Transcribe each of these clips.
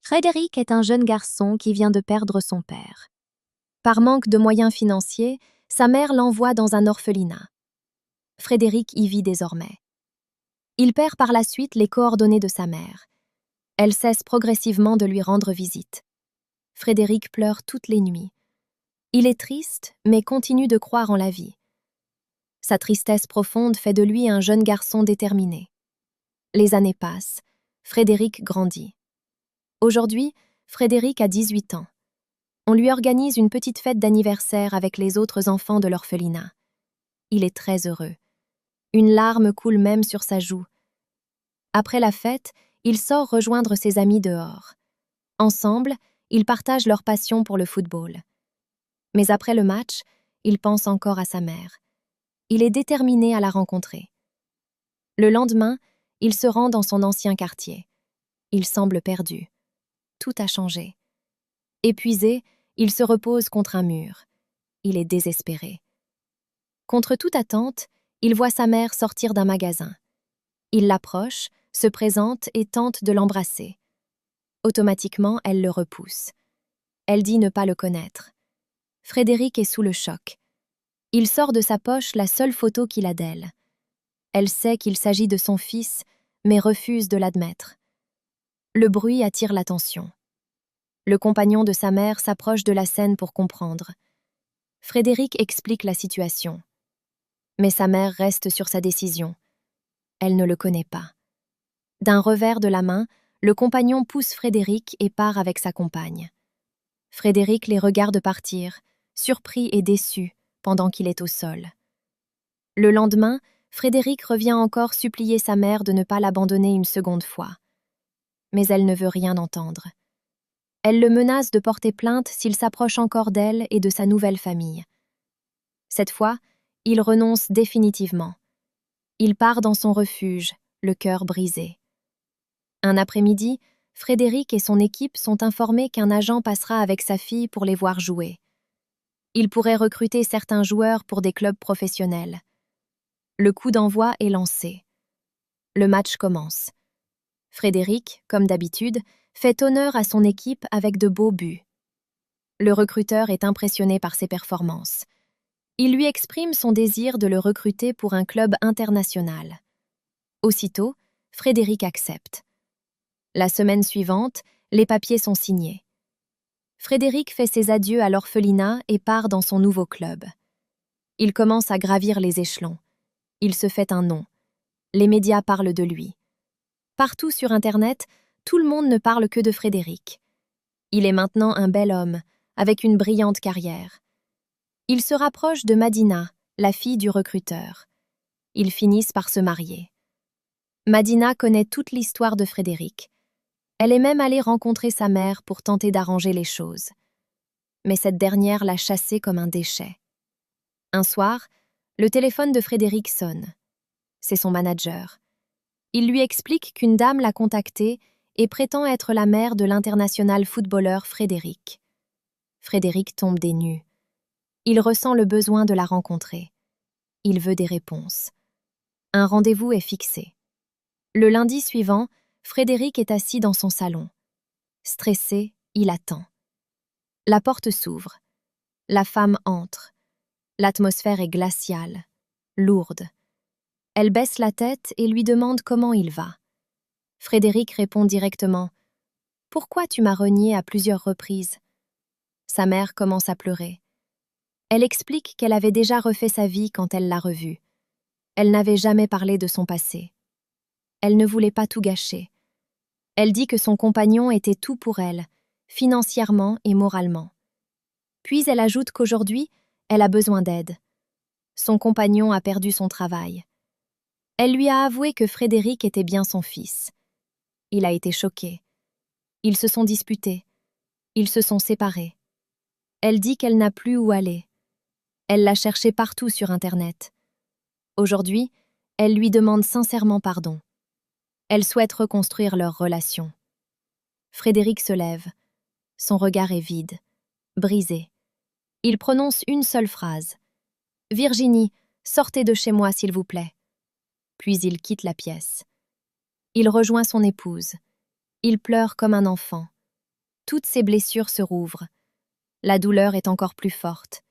Frédéric est un jeune garçon qui vient de perdre son père. Par manque de moyens financiers, sa mère l'envoie dans un orphelinat. Frédéric y vit désormais. Il perd par la suite les coordonnées de sa mère. Elle cesse progressivement de lui rendre visite. Frédéric pleure toutes les nuits. Il est triste, mais continue de croire en la vie. Sa tristesse profonde fait de lui un jeune garçon déterminé. Les années passent. Frédéric grandit. Aujourd'hui, Frédéric a 18 ans. On lui organise une petite fête d'anniversaire avec les autres enfants de l'orphelinat. Il est très heureux. Une larme coule même sur sa joue. Après la fête, il sort rejoindre ses amis dehors. Ensemble, ils partagent leur passion pour le football. Mais après le match, il pense encore à sa mère. Il est déterminé à la rencontrer. Le lendemain, il se rend dans son ancien quartier. Il semble perdu. Tout a changé. Épuisé, il se repose contre un mur. Il est désespéré. Contre toute attente, il voit sa mère sortir d'un magasin. Il l'approche, se présente et tente de l'embrasser. Automatiquement, elle le repousse. Elle dit ne pas le connaître. Frédéric est sous le choc. Il sort de sa poche la seule photo qu'il a d'elle. Elle sait qu'il s'agit de son fils, mais refuse de l'admettre. Le bruit attire l'attention. Le compagnon de sa mère s'approche de la scène pour comprendre. Frédéric explique la situation. Mais sa mère reste sur sa décision. Elle ne le connaît pas. D'un revers de la main, le compagnon pousse Frédéric et part avec sa compagne. Frédéric les regarde partir, surpris et déçu, pendant qu'il est au sol. Le lendemain, Frédéric revient encore supplier sa mère de ne pas l'abandonner une seconde fois. Mais elle ne veut rien entendre. Elle le menace de porter plainte s'il s'approche encore d'elle et de sa nouvelle famille. Cette fois, il renonce définitivement. Il part dans son refuge, le cœur brisé. Un après-midi, Frédéric et son équipe sont informés qu'un agent passera avec sa fille pour les voir jouer. Il pourrait recruter certains joueurs pour des clubs professionnels. Le coup d'envoi est lancé. Le match commence. Frédéric, comme d'habitude, fait honneur à son équipe avec de beaux buts. Le recruteur est impressionné par ses performances. Il lui exprime son désir de le recruter pour un club international. Aussitôt, Frédéric accepte. La semaine suivante, les papiers sont signés. Frédéric fait ses adieux à l'orphelinat et part dans son nouveau club. Il commence à gravir les échelons. Il se fait un nom. Les médias parlent de lui. Partout sur Internet, tout le monde ne parle que de Frédéric. Il est maintenant un bel homme, avec une brillante carrière. Il se rapproche de Madina, la fille du recruteur. Ils finissent par se marier. Madina connaît toute l'histoire de Frédéric. Elle est même allée rencontrer sa mère pour tenter d'arranger les choses. Mais cette dernière l'a chassé comme un déchet. Un soir, le téléphone de Frédéric sonne. C'est son manager. Il lui explique qu'une dame l'a contacté et prétend être la mère de l'international footballeur Frédéric. Frédéric tombe des nues. Il ressent le besoin de la rencontrer. Il veut des réponses. Un rendez-vous est fixé. Le lundi suivant, Frédéric est assis dans son salon. Stressé, il attend. La porte s'ouvre. La femme entre. L'atmosphère est glaciale, lourde. Elle baisse la tête et lui demande comment il va. Frédéric répond directement « Pourquoi tu m'as renié à plusieurs reprises ?» Sa mère commence à pleurer. Elle explique qu'elle avait déjà refait sa vie quand elle l'a revu. Elle n'avait jamais parlé de son passé. Elle ne voulait pas tout gâcher. Elle dit que son compagnon était tout pour elle, financièrement et moralement. Puis elle ajoute qu'aujourd'hui, elle a besoin d'aide. Son compagnon a perdu son travail. Elle lui a avoué que Frédéric était bien son fils. Il a été choqué. Ils se sont disputés. Ils se sont séparés. Elle dit qu'elle n'a plus où aller. Elle l'a cherché partout sur Internet. Aujourd'hui, elle lui demande sincèrement pardon. Elle souhaite reconstruire leur relation. Frédéric se lève. Son regard est vide, brisé. Il prononce une seule phrase. « Virginie, sortez de chez moi, s'il vous plaît. » Puis il quitte la pièce. Il rejoint son épouse. Il pleure comme un enfant. toutes ses blessures se rouvrent. La douleur est encore plus forte.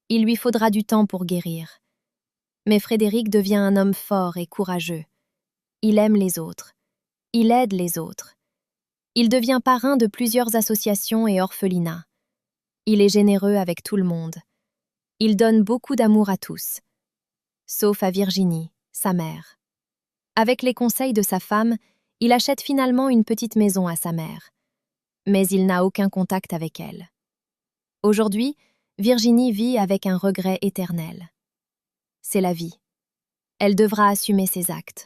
Il lui faudra du temps pour guérir. Mais Frédéric devient un homme fort et courageux. Il aime les autres. Il aide les autres. Il devient parrain de plusieurs associations et orphelinats. Il est généreux avec tout le monde. Il donne beaucoup d'amour à tous, sauf à Virginie, sa mère. Avec les conseils de sa femme, il achète finalement une petite maison à sa mère. Mais il n'a aucun contact avec elle. Aujourd'hui, Virginie vit avec un regret éternel. C'est la vie. Elle devra assumer ses actes.